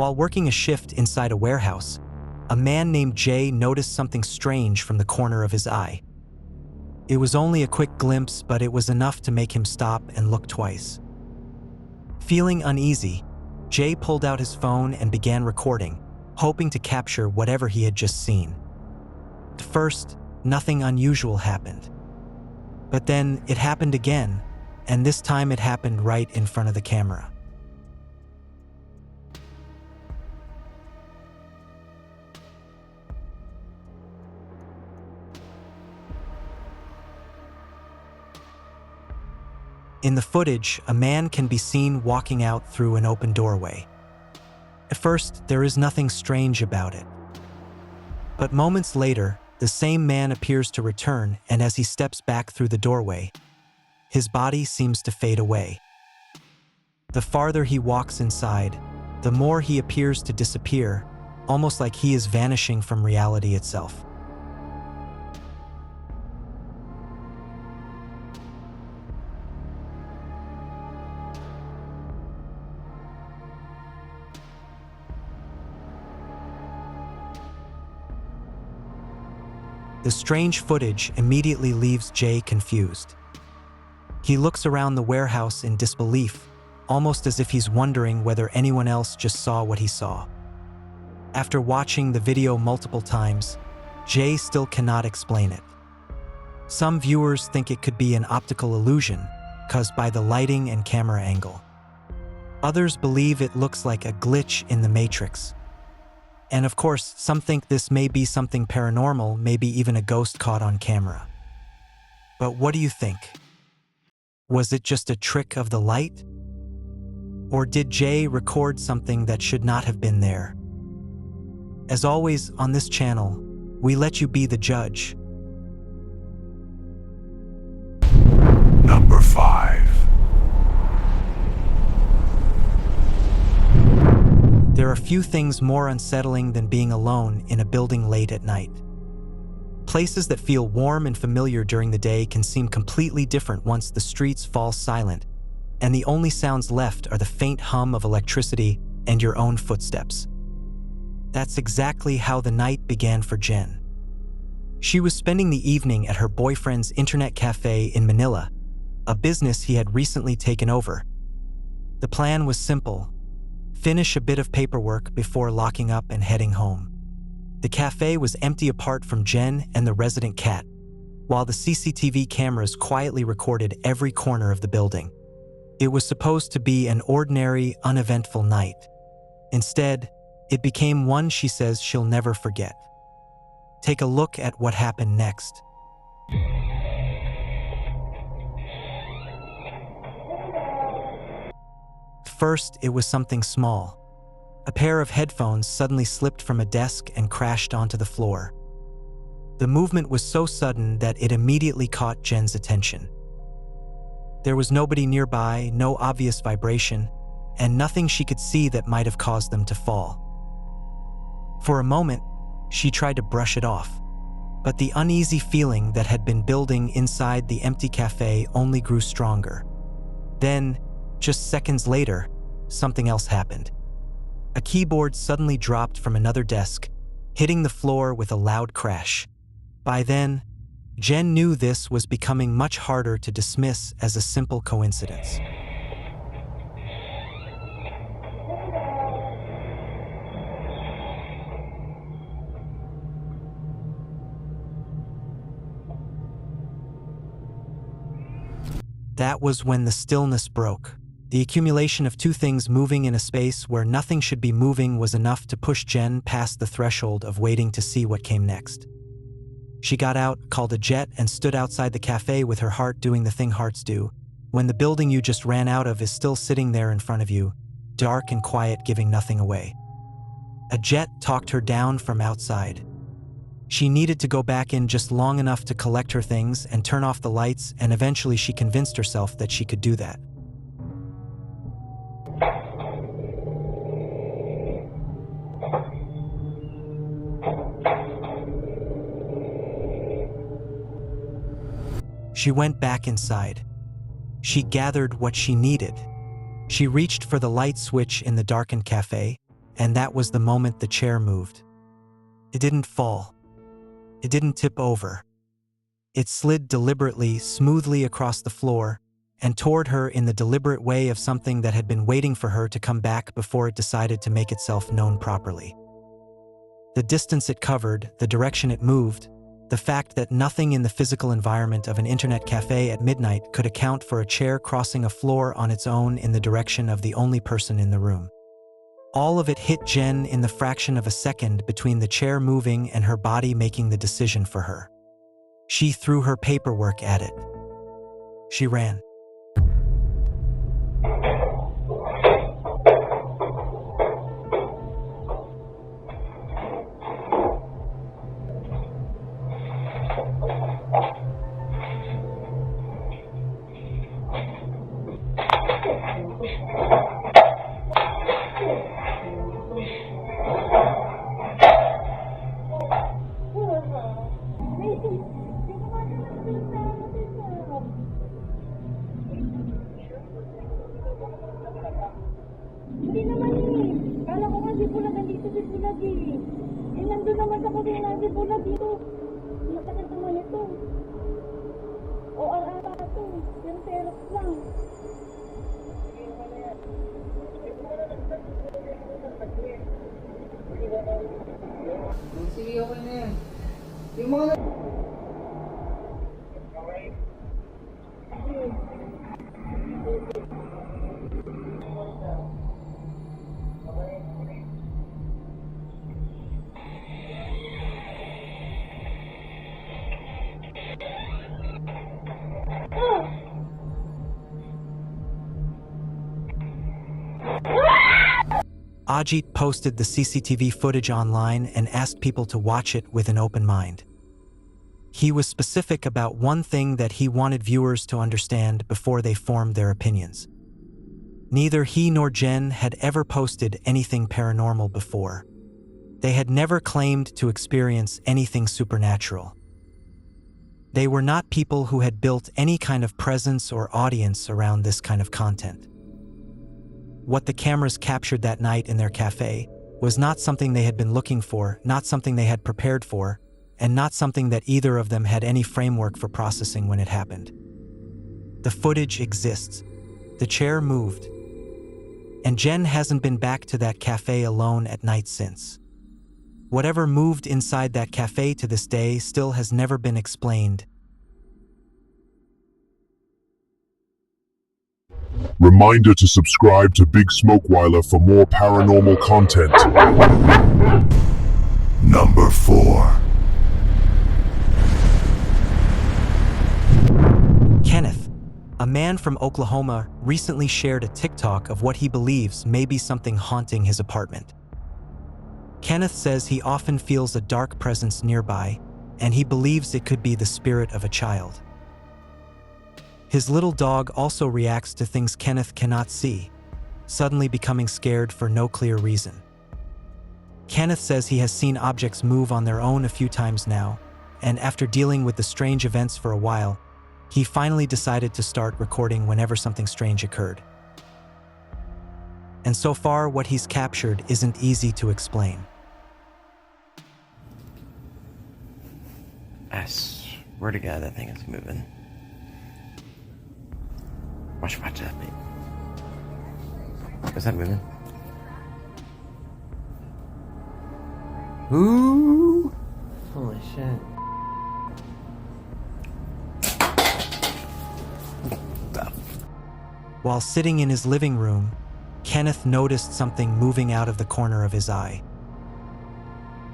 While working a shift inside a warehouse, a man named Jay noticed something strange from the corner of his eye. It was only a quick glimpse, but it was enough to make him stop and look twice. Feeling uneasy, Jay pulled out his phone and began recording, hoping to capture whatever he had just seen. At first, nothing unusual happened. But then it happened again, and this time it happened right in front of the camera. In the footage, a man can be seen walking out through an open doorway. At first, there is nothing strange about it. But moments later, the same man appears to return, and as he steps back through the doorway, his body seems to fade away. The farther he walks inside, the more he appears to disappear, almost like he is vanishing from reality itself. The strange footage immediately leaves Jay confused. He looks around the warehouse in disbelief, almost as if he's wondering whether anyone else just saw what he saw. After watching the video multiple times, Jay still cannot explain it. Some viewers think it could be an optical illusion caused by the lighting and camera angle. Others believe it looks like a glitch in the Matrix. And of course, some think this may be something paranormal, maybe even a ghost caught on camera. But what do you think? Was it just a trick of the light? Or did Jay record something that should not have been there? As always on this channel, we let you be the judge. Number 5. There are few things more unsettling than being alone in a building late at night. Places that feel warm and familiar during the day can seem completely different once the streets fall silent, and the only sounds left are the faint hum of electricity and your own footsteps. That's exactly how the night began for Jen. She was spending the evening at her boyfriend's internet cafe in Manila, a business he had recently taken over. The plan was simple: finish a bit of paperwork before locking up and heading home. The cafe was empty apart from Jen and the resident cat, while the CCTV cameras quietly recorded every corner of the building. It was supposed to be an ordinary, uneventful night. Instead, it became one she says she'll never forget. Take a look at what happened next. First, it was something small. A pair of headphones suddenly slipped from a desk and crashed onto the floor. The movement was so sudden that it immediately caught Jen's attention. There was nobody nearby, no obvious vibration, and nothing she could see that might have caused them to fall. For a moment, she tried to brush it off, but the uneasy feeling that had been building inside the empty cafe only grew stronger. Then, just seconds later, something else happened. A keyboard suddenly dropped from another desk, hitting the floor with a loud crash. By then, Jen knew this was becoming much harder to dismiss as a simple coincidence. That was when the stillness broke. The accumulation of two things moving in a space where nothing should be moving was enough to push Jen past the threshold of waiting to see what came next. She got out, called a jet, and stood outside the cafe with her heart doing the thing hearts do, when the building you just ran out of is still sitting there in front of you, dark and quiet, giving nothing away. A jet talked her down from outside. She needed to go back in just long enough to collect her things and turn off the lights, and eventually she convinced herself that she could do that. She went back inside. She gathered what she needed. She reached for the light switch in the darkened cafe, and that was the moment the chair moved. It didn't fall. It didn't tip over. It slid deliberately, smoothly across the floor, and toward her in the deliberate way of something that had been waiting for her to come back before it decided to make itself known properly. The distance it covered, the direction it moved, the fact that nothing in the physical environment of an internet cafe at midnight could account for a chair crossing a floor on its own in the direction of the only person in the room. All of it hit Jen in the fraction of a second between the chair moving and her body making the decision for her. She threw her paperwork at it. She ran. Hindi naman eh. Kala ko nga si Bulag, nandito si Bulag eh. Eh, nandun naman sa kusina si Bulag dito. Nakakit naman ito. O, ata ito. Pero Xerox lang. Sige, okay na yan. Yung mga... Ajit posted the CCTV footage online and asked people to watch it with an open mind. He was specific about one thing that he wanted viewers to understand before they formed their opinions. Neither he nor Jen had ever posted anything paranormal before. They had never claimed to experience anything supernatural. They were not people who had built any kind of presence or audience around this kind of content. What the cameras captured that night in their cafe was not something they had been looking for, not something they had prepared for, and not something that either of them had any framework for processing when it happened. The footage exists. The chair moved. And Jen hasn't been back to that cafe alone at night since. Whatever moved inside that cafe to this day still has never been explained. Reminder to subscribe to Big Smokeweiler for more paranormal content. Number 4. Kenneth, a man from Oklahoma, recently shared a TikTok of what he believes may be something haunting his apartment. Kenneth says he often feels a dark presence nearby, and he believes it could be the spirit of a child. His little dog also reacts to things Kenneth cannot see, suddenly becoming scared for no clear reason. Kenneth says he has seen objects move on their own a few times now, and after dealing with the strange events for a while, he finally decided to start recording whenever something strange occurred. And so far, what he's captured isn't easy to explain. I swear to God, that thing is moving. Watch that, babe. Is that moving? Ooh! Holy shit. While sitting in his living room, Kenneth noticed something moving out of the corner of his eye.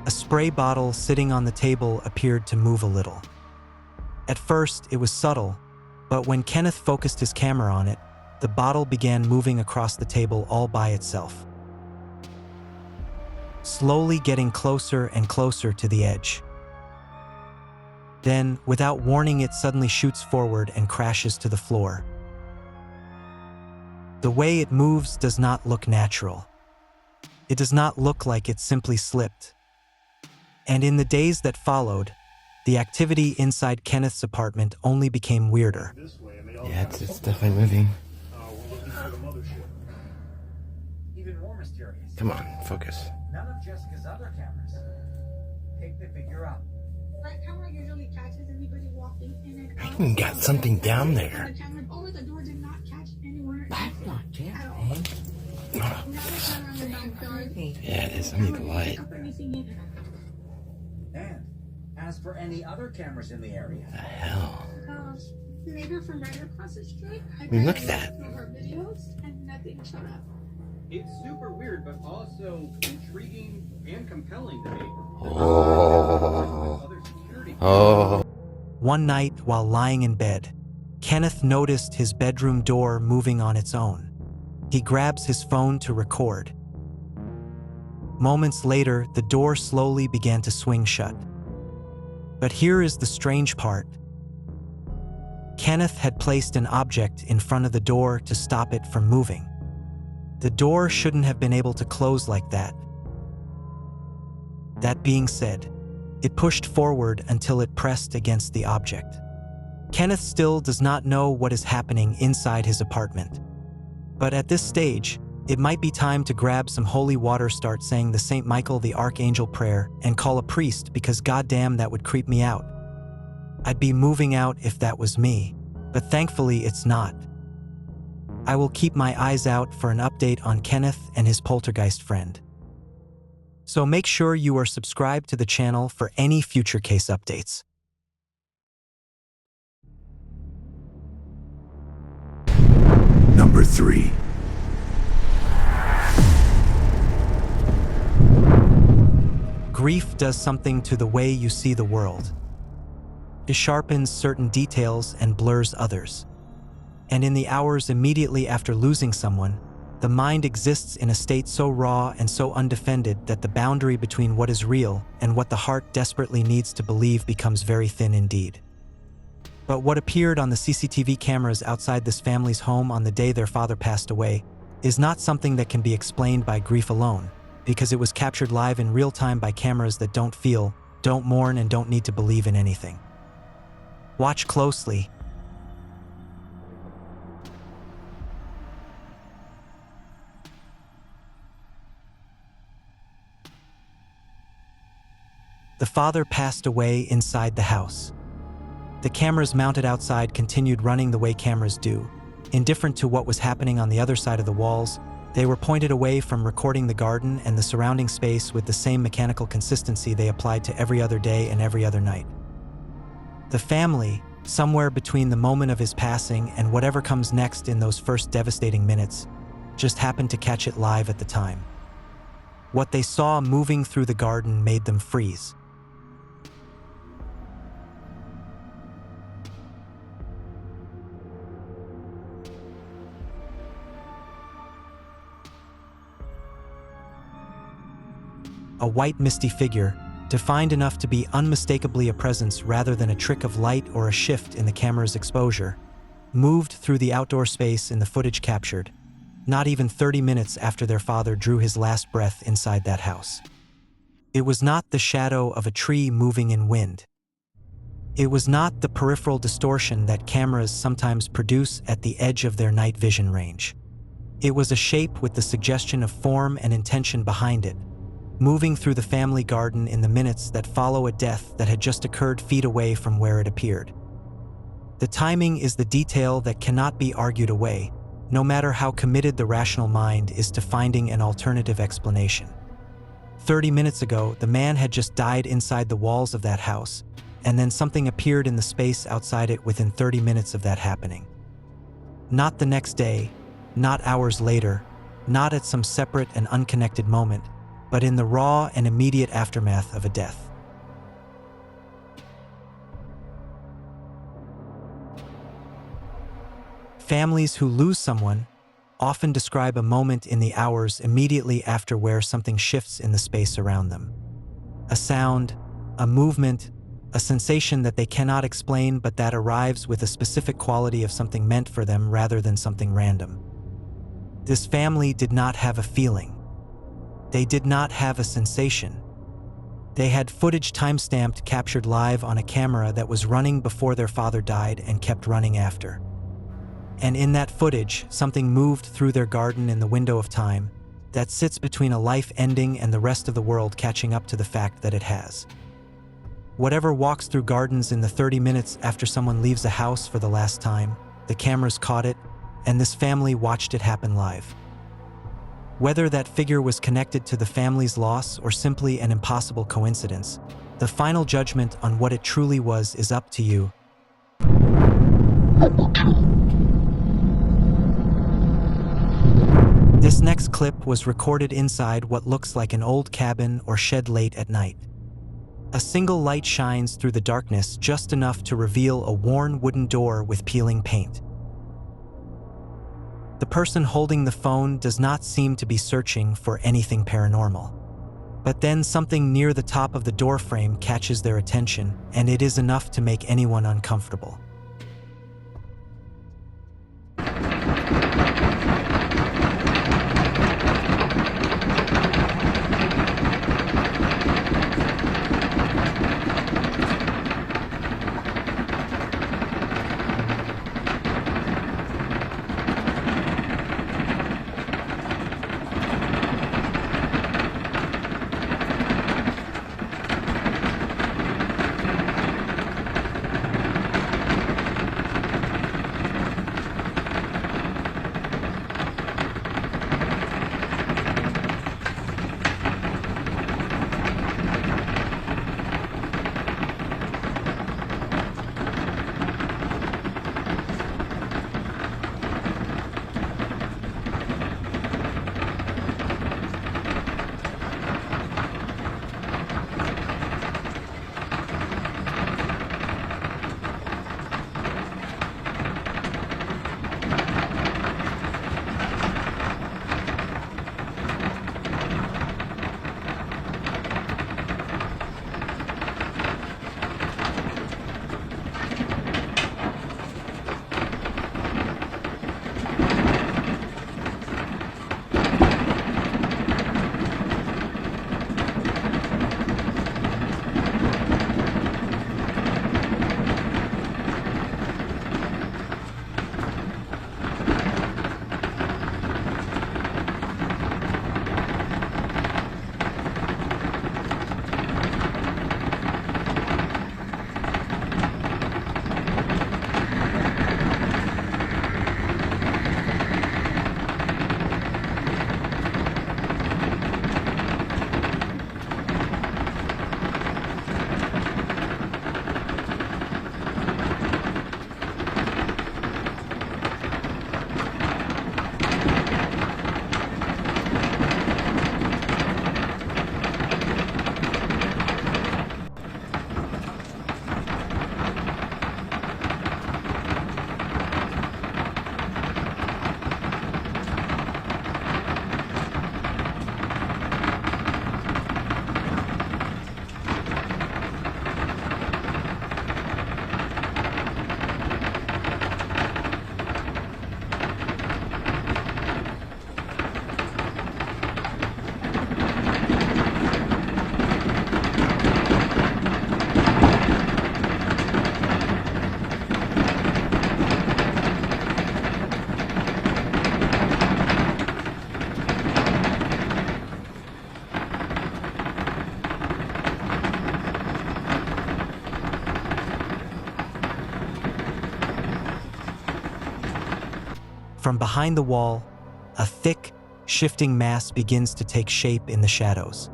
A spray bottle sitting on the table appeared to move a little. At first, it was subtle, but when Kenneth focused his camera on it, the bottle began moving across the table all by itself, slowly getting closer and closer to the edge. Then, without warning, it suddenly shoots forward and crashes to the floor. The way it moves does not look natural. It does not look like it simply slipped. And in the days that followed, the activity inside Kenneth's apartment only became weirder. Yeah, it's definitely moving. even more mysterious. Come on, focus. None of Jessica's other cameras pick the figure up. That camera usually catches anybody walking in and out. I even got something down there. The camera over the door did not catch anyone. That's not Jeff, at all. eh? Oh, Now the camera in the backyard. yeah, it is. I need the light. Up anything either. And as for any other cameras in the area, The hell? Neighbor from right across the street. I mean, look at that. Her videos and nothing showed up. It's super weird, but also intriguing and compelling to me. Oh. Other security. Oh. One night, while lying in bed, Kenneth noticed his bedroom door moving on its own. He grabs his phone to record. Moments later, the door slowly began to swing shut. But here is the strange part. Kenneth had placed an object in front of the door to stop it from moving. The door shouldn't have been able to close like that. That being said, it pushed forward until it pressed against the object. Kenneth still does not know what is happening inside his apartment. But at this stage, it might be time to grab some holy water, start saying the St. Michael the Archangel prayer, and call a priest, because goddamn, that would creep me out. I'd be moving out if that was me, but thankfully it's not. I will keep my eyes out for an update on Kenneth and his poltergeist friend. So make sure you are subscribed to the channel for any future case updates. Number 3. Grief does something to the way you see the world. It sharpens certain details and blurs others. And in the hours immediately after losing someone, the mind exists in a state so raw and so undefended that the boundary between what is real and what the heart desperately needs to believe becomes very thin indeed. But what appeared on the CCTV cameras outside this family's home on the day their father passed away is not something that can be explained by grief alone, because it was captured live in real time by cameras that don't feel, don't mourn, and don't need to believe in anything. Watch closely. The father passed away inside the house. The cameras mounted outside continued running the way cameras do. Indifferent to what was happening on the other side of the walls, they were pointed away from recording the garden and the surrounding space with the same mechanical consistency they applied to every other day and every other night. The family, somewhere between the moment of his passing and whatever comes next in those first devastating minutes, just happened to catch it live at the time. What they saw moving through the garden made them freeze. A white misty figure, defined enough to be unmistakably a presence rather than a trick of light or a shift in the camera's exposure, moved through the outdoor space in the footage captured, not even 30 minutes after their father drew his last breath inside that house. It was not the shadow of a tree moving in wind. It was not the peripheral distortion that cameras sometimes produce at the edge of their night vision range. It was a shape with the suggestion of form and intention behind it, moving through the family garden in the minutes that follow a death that had just occurred feet away from where it appeared. The timing is the detail that cannot be argued away, no matter how committed the rational mind is to finding an alternative explanation. 30 minutes ago, the man had just died inside the walls of that house, and then something appeared in the space outside it within 30 minutes of that happening. Not the next day, not hours later, not at some separate and unconnected moment, but in the raw and immediate aftermath of a death. Families who lose someone often describe a moment in the hours immediately after where something shifts in the space around them. A sound, a movement, a sensation that they cannot explain but that arrives with a specific quality of something meant for them rather than something random. This family did not have a feeling. They did not have a sensation. They had footage timestamped captured live on a camera that was running before their father died and kept running after. And in that footage, something moved through their garden in the window of time that sits between a life ending and the rest of the world catching up to the fact that it has. Whatever walks through gardens in the 30 minutes after someone leaves a house for the last time, the cameras caught it, and this family watched it happen live. Whether that figure was connected to the family's loss or simply an impossible coincidence, the final judgment on what it truly was is up to you. This next clip was recorded inside what looks like an old cabin or shed late at night. A single light shines through the darkness just enough to reveal a worn wooden door with peeling paint. The person holding the phone does not seem to be searching for anything paranormal. But then something near the top of the door frame catches their attention, and it is enough to make anyone uncomfortable. From behind the wall, a thick, shifting mass begins to take shape in the shadows.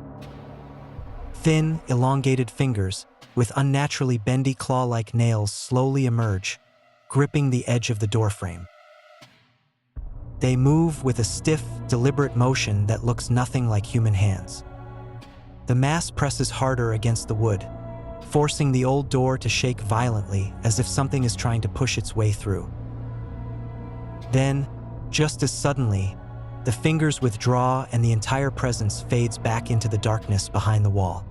Thin, elongated fingers with unnaturally bendy claw-like nails slowly emerge, gripping the edge of the doorframe. They move with a stiff, deliberate motion that looks nothing like human hands. The mass presses harder against the wood, forcing the old door to shake violently as if something is trying to push its way through. Then, just as suddenly, the fingers withdraw and the entire presence fades back into the darkness behind the wall.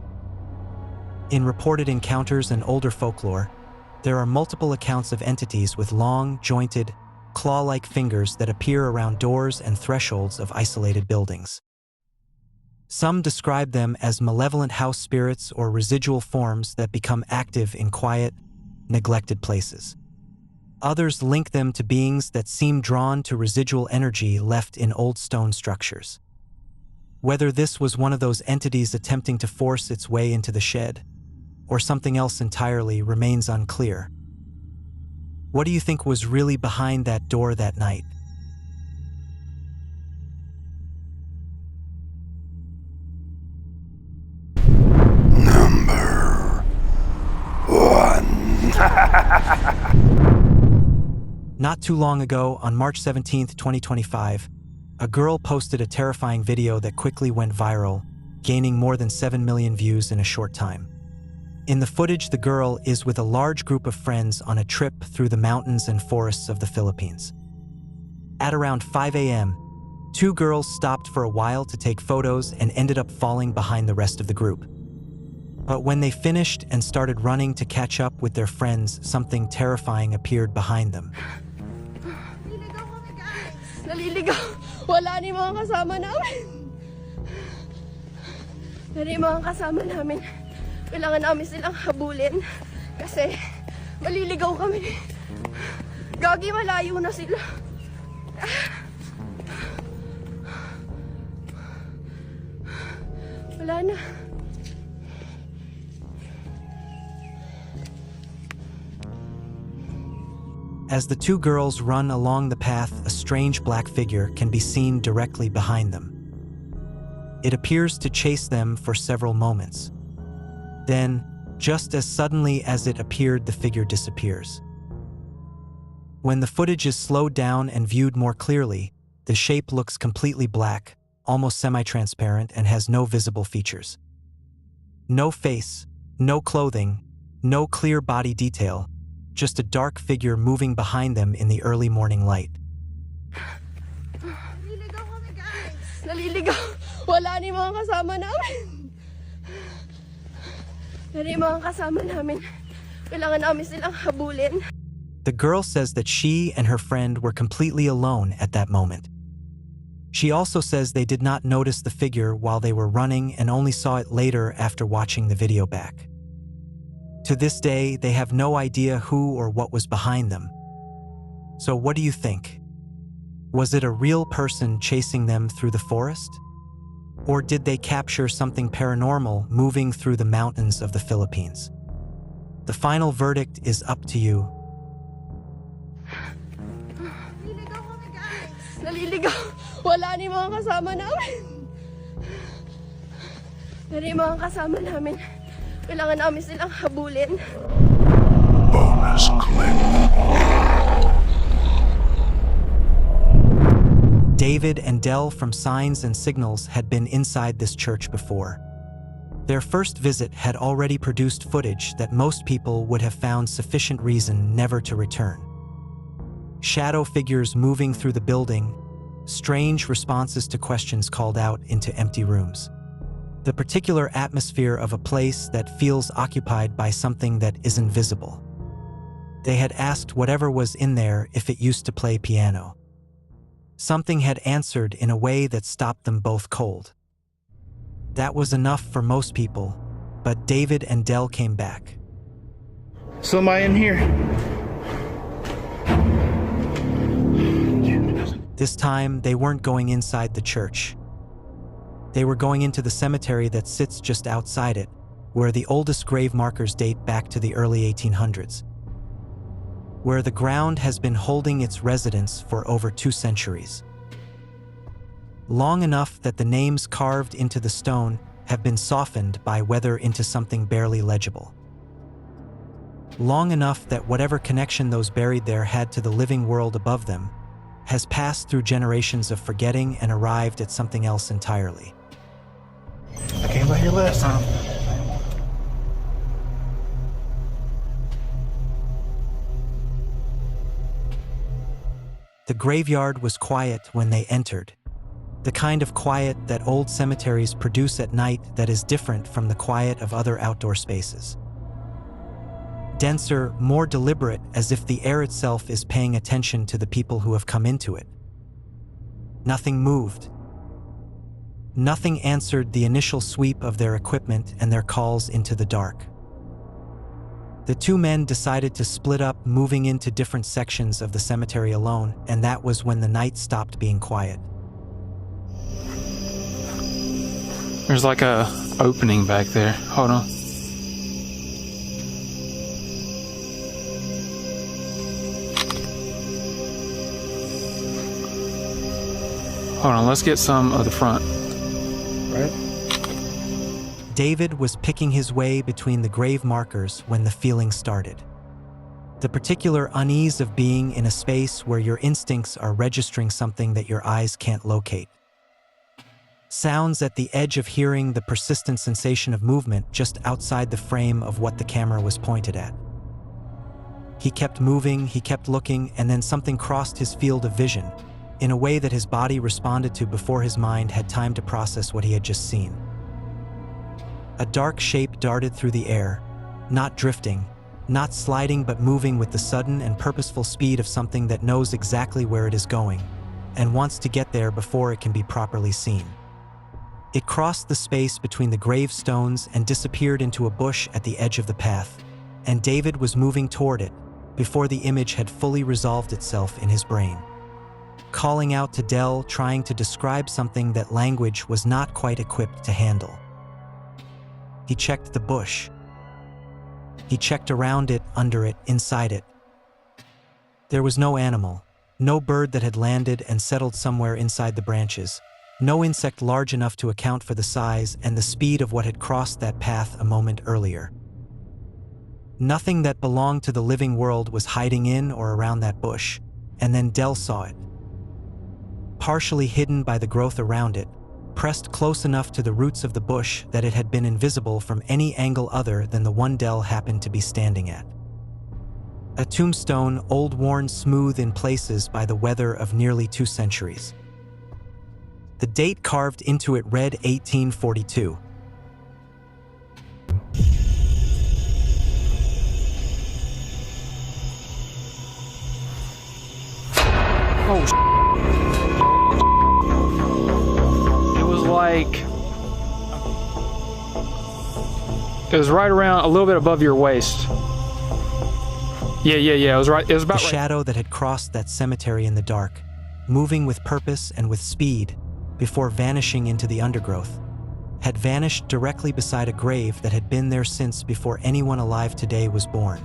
In reported encounters and older folklore, there are multiple accounts of entities with long, jointed, claw-like fingers that appear around doors and thresholds of isolated buildings. Some describe them as malevolent house spirits or residual forms that become active in quiet, neglected places. Others link them to beings that seem drawn to residual energy left in old stone structures. Whether this was one of those entities attempting to force its way into the shed, or something else entirely, remains unclear. What do you think was really behind that door that night? Number 1. Not too long ago, on March 17, 2025, a girl posted a terrifying video that quickly went viral, gaining more than 7 million views in a short time. In the footage, the girl is with a large group of friends on a trip through the mountains and forests of the Philippines. At around 5 a.m., 2 girls stopped for a while to take photos and ended up falling behind the rest of the group. But when they finished and started running to catch up with their friends, something terrifying appeared behind them. Naliligaw kami, guys! Naliligaw! Wala ni mga kasama namin! Dari mga kasama namin, kailangan namin silang habulin kasi maliligaw kami. Gagi, malayo na sila. Wala na. As the 2 girls run along the path, a strange black figure can be seen directly behind them. It appears to chase them for several moments. Then, just as suddenly as it appeared, the figure disappears. When the footage is slowed down and viewed more clearly, the shape looks completely black, almost semi-transparent, and has no visible features. No face, no clothing, no clear body detail, just a dark figure moving behind them in the early morning light. Naliligaw kami, guys! Naliligaw! Wala ni mga kasama namin! Dari mga kasama namin, kailangan namin silang habulin. The girl says that she and her friend were completely alone at that moment. She also says they did not notice the figure while they were running and only saw it later after watching the video back. To this day, they have no idea who or what was behind them. So what do you think? Was it a real person chasing them through the forest? Or did they capture something paranormal moving through the mountains of the Philippines? The final verdict is up to you. Naliligaw kami, guys! Naliligaw! Wala ni mga kasama namin! Dari mga kasama namin, kailangan namin silang habulin. Bonus clip. David and Dell from Signs and Signals had been inside this church before. Their first visit had already produced footage that most people would have found sufficient reason never to return. Shadow figures moving through the building, strange responses to questions called out into empty rooms. The particular atmosphere of a place that feels occupied by something that is invisible. They had asked whatever was in there if it used to play piano. Something had answered in a way that stopped them both cold. That was enough for most people, but David and Dell came back. Somebody in here. This time, they weren't going inside the church. They were going into the cemetery that sits just outside it, where the oldest grave markers date back to the early 1800s, where the ground has been holding its residents for over 2 centuries. Long enough that the names carved into the stone have been softened by weather into something barely legible. Long enough that whatever connection those buried there had to the living world above them has passed through generations of forgetting and arrived at something else entirely. I came by here last time. The graveyard was quiet when they entered, the kind of quiet that old cemeteries produce at night that is different from the quiet of other outdoor spaces. Denser, more deliberate, as if the air itself is paying attention to the people who have come into it. Nothing moved. Nothing answered the initial sweep of their equipment and their calls into the dark. The 2 men decided to split up, moving into different sections of the cemetery alone, and that was when the night stopped being quiet. There's like a opening back there. Hold on. Hold on, let's get some of the front. Right? David was picking his way between the grave markers when the feeling started. The particular unease of being in a space where your instincts are registering something that your eyes can't locate. Sounds at the edge of hearing the persistent sensation of movement just outside the frame of what the camera was pointed at. He kept moving, he kept looking, and then something crossed his field of vision in a way that his body responded to before his mind had time to process what he had just seen. A dark shape darted through the air, not drifting, not sliding, but moving with the sudden and purposeful speed of something that knows exactly where it is going and wants to get there before it can be properly seen. It crossed the space between the gravestones and disappeared into a bush at the edge of the path, and David was moving toward it before the image had fully resolved itself in his brain. Calling out to Dell, trying to describe something that language was not quite equipped to handle. He checked the bush. He checked around it, under it, inside it. There was no animal, no bird that had landed and settled somewhere inside the branches, no insect large enough to account for the size and the speed of what had crossed that path a moment earlier. Nothing that belonged to the living world was hiding in or around that bush, and then Dell saw it. Partially hidden by the growth around it, pressed close enough to the roots of the bush that it had been invisible from any angle other than the one Dell happened to be standing at. A tombstone, old-worn smooth in places by the weather of nearly 2 centuries. The date carved into it read 1842. Oh, like it was right around a little bit above your waist. Yeah. It was right. It was about the shadow that had crossed that cemetery in the dark, moving with purpose and with speed before vanishing into the undergrowth, had vanished directly beside a grave that had been there since before anyone alive today was born.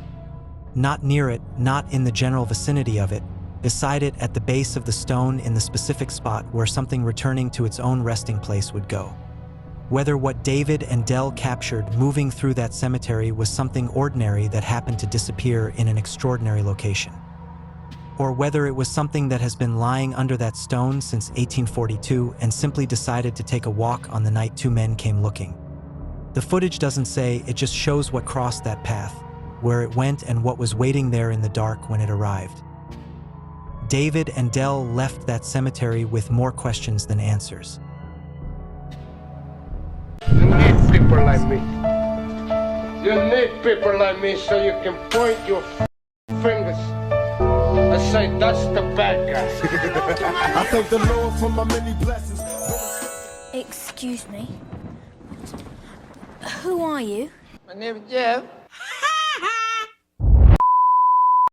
Not near it, not in the general vicinity of it, beside it at the base of the stone in the specific spot where something returning to its own resting place would go. Whether what David and Dell captured moving through that cemetery was something ordinary that happened to disappear in an extraordinary location, or whether it was something that has been lying under that stone since 1842 and simply decided to take a walk on the night 2 men came looking. The footage doesn't say, it just shows what crossed that path, where it went and what was waiting there in the dark when it arrived. David and Dell left that cemetery with more questions than answers. You need people like me. You need people like me so you can point your fingers and say, that's the bad guy. I thank the Lord for my many blessings. Excuse me. Who are you? My name is Jeff.